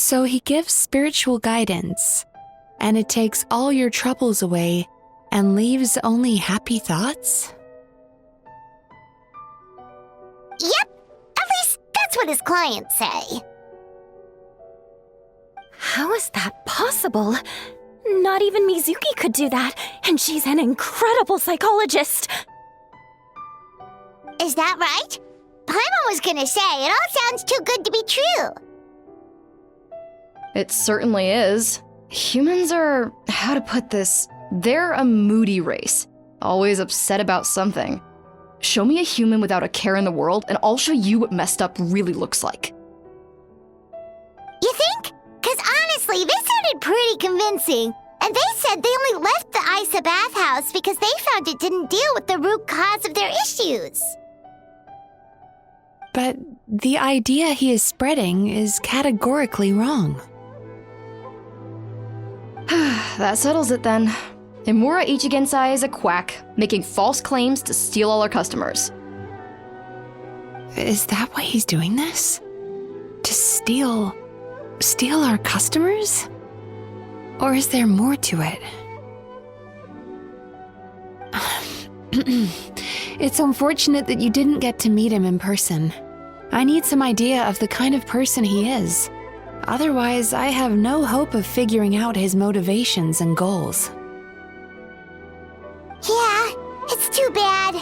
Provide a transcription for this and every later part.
So he gives spiritual guidance, and it takes all your troubles away and leaves only happy thoughts? Yep, at least that's what his clients say. How is that possible? Not even Mizuki could do that, and she's an incredible psychologist. Is that right? Paimon was gonna say, it all sounds too good to be true. It certainly is. Humans are, how to put this, they're a moody race, always upset about something. Show me a human without a care in the world, and I'll show you what messed up really looks like. You think? Because honestly, they sounded pretty convincing. And they said they only left the Isa bathhouse because they found it didn't deal with the root cause of their issues. But the idea he is spreading is categorically wrong. That settles it then. Imura Ichigensai is a quack, making false claims to steal all our customers. Is that why he's doing this? To steal our customers? Or is there more to it? It's unfortunate that you didn't get to meet him in person. I need some idea of the kind of person he is. Otherwise, I have no hope of figuring out his motivations and goals. Yeah, it's too bad.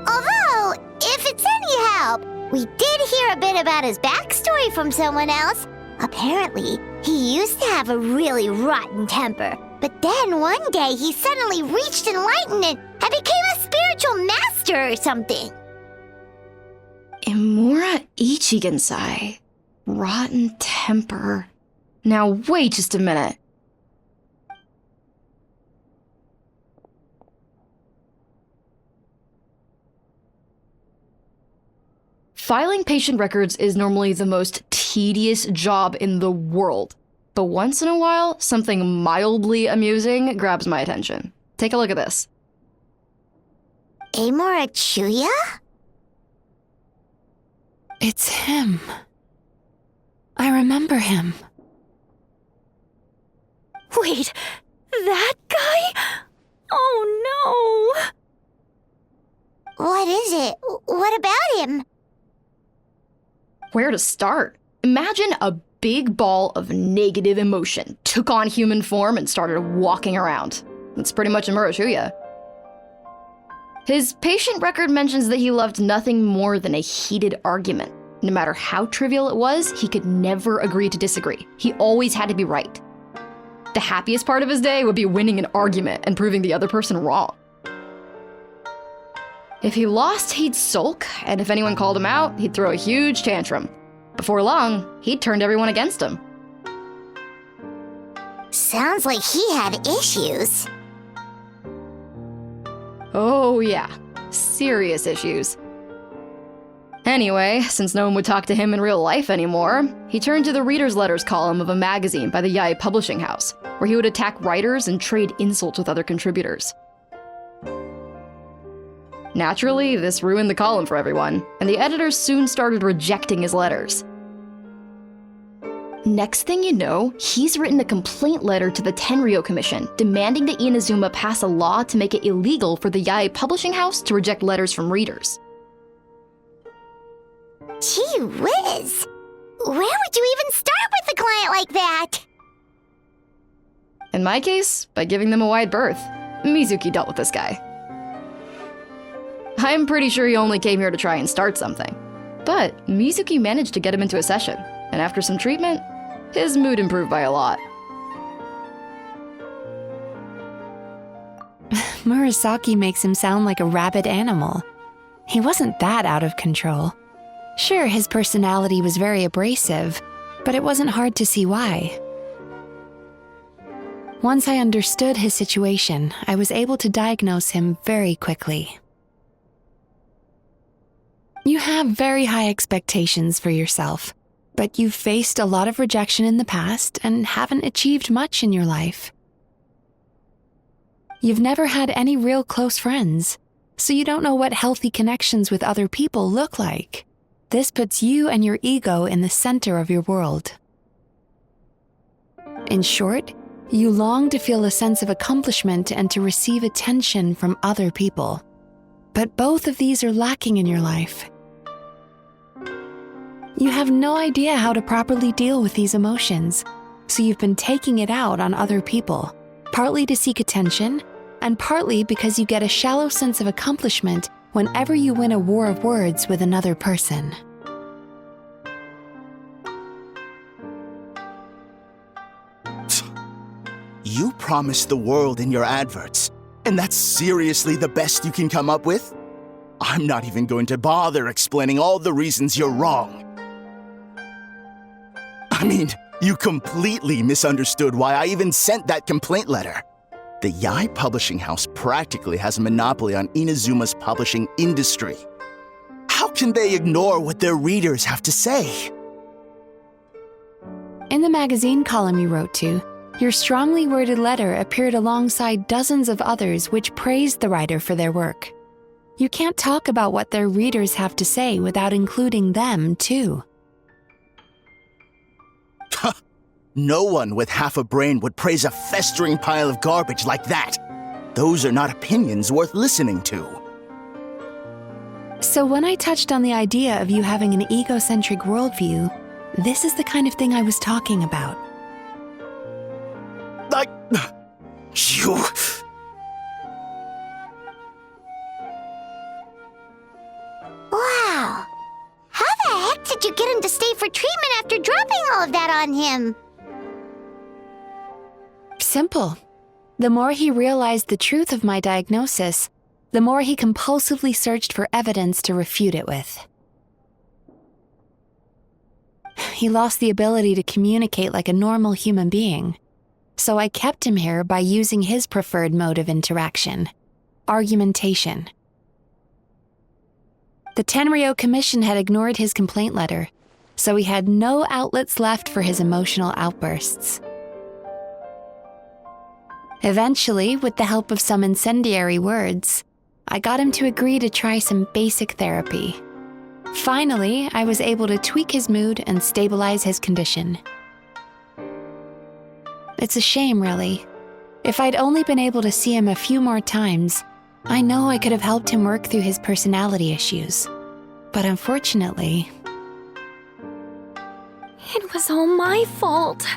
Although, if it's any help, we did hear a bit about his backstory from someone else. Apparently, he used to have a really rotten temper, but then one day he suddenly reached enlightenment and became a spiritual master or something. Imura Ichigensai. Rotten temper. Now wait just a minute. Filing patient records is normally the most tedious job in the world. But once in a while, something mildly amusing grabs my attention. Take a look at this. Amora Chuya? It's him. I remember him. Wait, that guy? Oh no! What is it? What about him? Where to start? Imagine a big ball of negative emotion took on human form and started walking around. That's pretty much Imura Chuya. His patient record mentions that he loved nothing more than a heated argument. No matter how trivial it was, he could never agree to disagree. He always had to be right. The happiest part of his day would be winning an argument and proving the other person wrong. If he lost, he'd sulk, and if anyone called him out, he'd throw a huge tantrum. Before long, he'd turned everyone against him. Sounds like he had issues. Oh yeah, serious issues. Anyway, since no one would talk to him in real life anymore, he turned to the reader's letters column of a magazine by the Yae Publishing House, where he would attack writers and trade insults with other contributors. Naturally, this ruined the column for everyone, and the editors soon started rejecting his letters. Next thing you know, he's written a complaint letter to the Tenryo Commission, demanding that Inazuma pass a law to make it illegal for the Yae Publishing House to reject letters from readers. Gee whiz! Where would you even start with a client like that? In my case, by giving them a wide berth. Mizuki dealt with this guy. I'm pretty sure he only came here to try and start something. But Mizuki managed to get him into a session, and after some treatment, his mood improved by a lot. Murasaki makes him sound like a rabid animal. He wasn't that out of control. Sure, his personality was very abrasive, but it wasn't hard to see why. Once I understood his situation, I was able to diagnose him very quickly. You have very high expectations for yourself, but you've faced a lot of rejection in the past and haven't achieved much in your life. You've never had any real close friends, so you don't know what healthy connections with other people look like. This puts you and your ego in the center of your world. In short, you long to feel a sense of accomplishment and to receive attention from other people. But both of these are lacking in your life. You have no idea how to properly deal with these emotions, so you've been taking it out on other people, partly to seek attention, and partly because you get a shallow sense of accomplishment whenever you win a war of words with another person. You promised the world in your adverts, and that's seriously the best you can come up with? I'm not even going to bother explaining all the reasons you're wrong. I mean, you completely misunderstood why I even sent that complaint letter. The Yai Publishing House practically has a monopoly on Inazuma's publishing industry. How can they ignore what their readers have to say? In the magazine column you wrote to, your strongly worded letter appeared alongside dozens of others which praised the writer for their work. You can't talk about what their readers have to say without including them, too. No one with half a brain would praise a festering pile of garbage like that. Those are not opinions worth listening to. So when I touched on the idea of you having an egocentric worldview, this is the kind of thing I was talking about. You... Wow. How the heck did you get him to stay for treatment after dropping all of that on him? Simple. The more he realized the truth of my diagnosis, the more he compulsively searched for evidence to refute it with. He lost the ability to communicate like a normal human being, so I kept him here by using his preferred mode of interaction: argumentation. The Tenryo Commission had ignored his complaint letter, so he had no outlets left for his emotional outbursts. Eventually, with the help of some incendiary words, I got him to agree to try some basic therapy. Finally, I was able to tweak his mood and stabilize his condition. It's a shame, really. If I'd only been able to see him a few more times, I know I could have helped him work through his personality issues. But unfortunately... It was all my fault.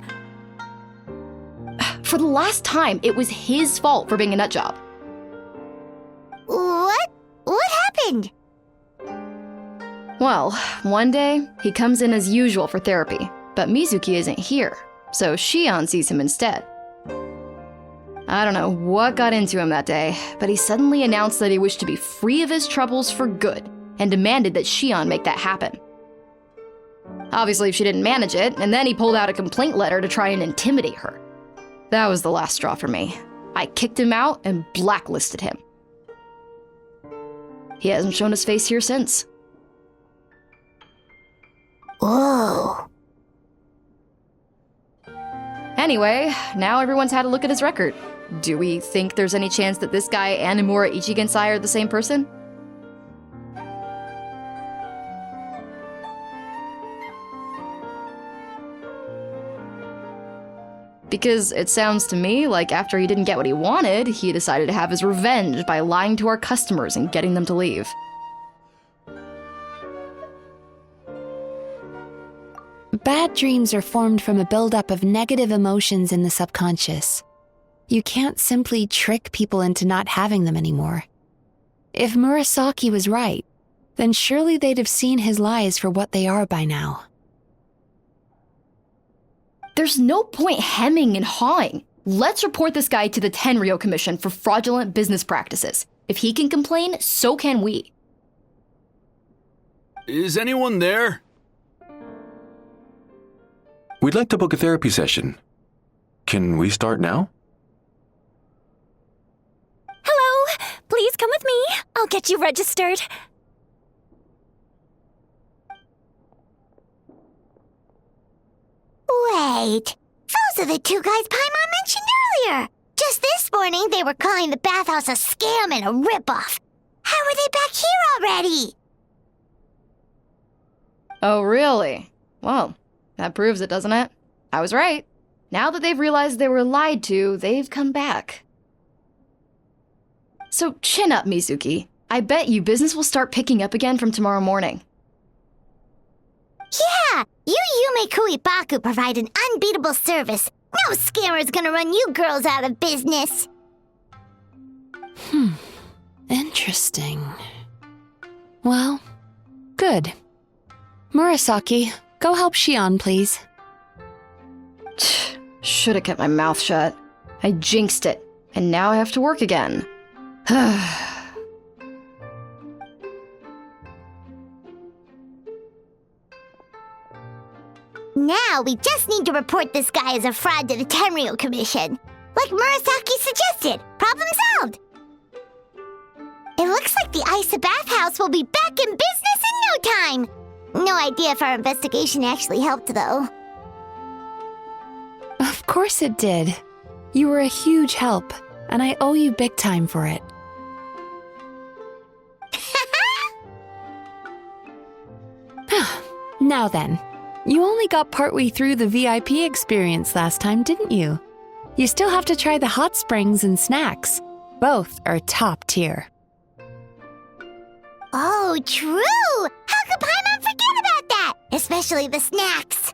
For the last time, it was his fault for being a nutjob. What? What happened? Well, one day, he comes in as usual for therapy, but Mizuki isn't here, so Shion sees him instead. I don't know what got into him that day, but he suddenly announced that he wished to be free of his troubles for good, and demanded that Shion make that happen. Obviously, she didn't manage it, and then he pulled out a complaint letter to try and intimidate her. That was the last straw for me. I kicked him out and blacklisted him. He hasn't shown his face here since. Whoa. Anyway, now everyone's had a look at his record. Do we think there's any chance that this guy and Nomura Ichigensai are the same person? Because it sounds to me like after he didn't get what he wanted, he decided to have his revenge by lying to our customers and getting them to leave. Bad dreams are formed from a buildup of negative emotions in the subconscious. You can't simply trick people into not having them anymore. If Murasaki was right, then surely they'd have seen his lies for what they are by now. There's no point hemming and hawing. Let's report this guy to the Tenryo Commission for fraudulent business practices. If he can complain, so can we. Is anyone there? We'd like to book a therapy session. Can we start now? Hello, please come with me. I'll get you registered. Wait, those are the two guys Paimon mentioned earlier. Just this morning, they were calling the bathhouse a scam and a ripoff. How are they back here already? Oh, really? Well, that proves it, doesn't it? I was right. Now that they've realized they were lied to, they've come back. So chin up, Mizuki. I bet you business will start picking up again from tomorrow morning. Yeah, you Yume Kuibaku provide an unbeatable service. No scammer's gonna run you girls out of business. Interesting. Well, good. Murasaki, go help Shion, please. Should have kept my mouth shut. I jinxed it, and now I have to work again. Now we just need to report this guy as a fraud to the Tenryo Commission. Like Murasaki suggested. Problem solved. It looks like the Isa bathhouse will be back in business in no time. No idea if our investigation actually helped, though. Of course it did. You were a huge help, and I owe you big time for it. Now then, you only got partway through the VIP experience last time, didn't you? You still have to try the hot springs and snacks. Both are top tier. Oh, true! How could Paimon forget about that? Especially the snacks.